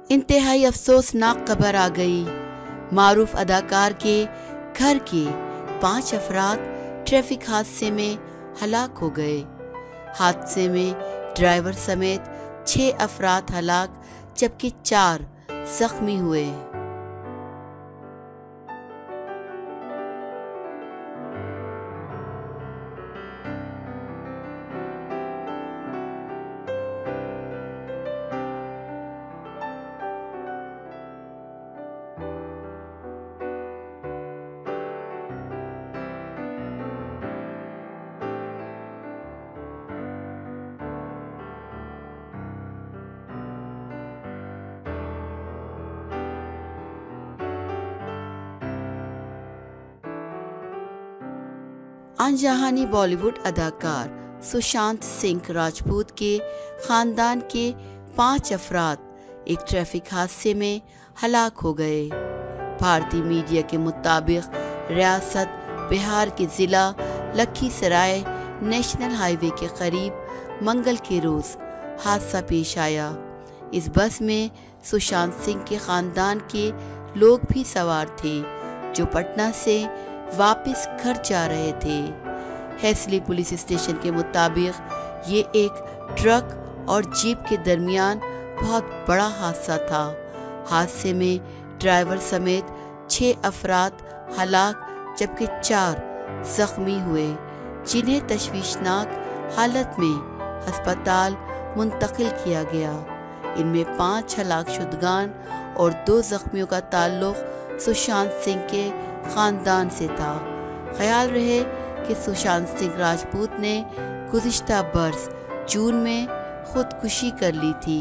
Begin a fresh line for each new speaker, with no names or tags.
इंतहाई अफसोसनाक खबर आ गई। मारूफ अदाकार के घर के 5 अफराद ट्रैफिक हादसे में हलाक हो गए। हादसे में ड्राइवर समेत 6 अफराद हलाक जबकि 4 जख्मी हुए। अनजानी बॉलीवुड अदाकार सुशांत सिंह राजपूत के खानदान के 5 अफराद एक ट्रैफिक हादसे में हलाक हो गए। भारतीय मीडिया के मुताबिक रियासत बिहार के ज़िला लखीसराय नेशनल हाईवे के करीब मंगल के रोज़ हादसा पेश आया। इस बस में सुशांत सिंह के खानदान के लोग भी सवार थे जो पटना से वापस घर जा रहे थे। हेसली पुलिस स्टेशन के मुताबिक ये एक ट्रक और जीप के दरमियान बहुत बड़ा हादसा था। हादसे में ड्राइवर समेत 6 अफराद हलाक जबकि 4 जख्मी हुए, जिन्हें तशवीशनाक हालत में अस्पताल मुंतकिल किया गया। इनमें 5 हलाकशुदगान और 2 जख्मियों का ताल्लुक सुशांत सिंह के खानदान से था। ख्याल रहे कि सुशांत सिंह राजपूत ने गुज़िश्ता बरस जून में खुदकुशी कर ली थी।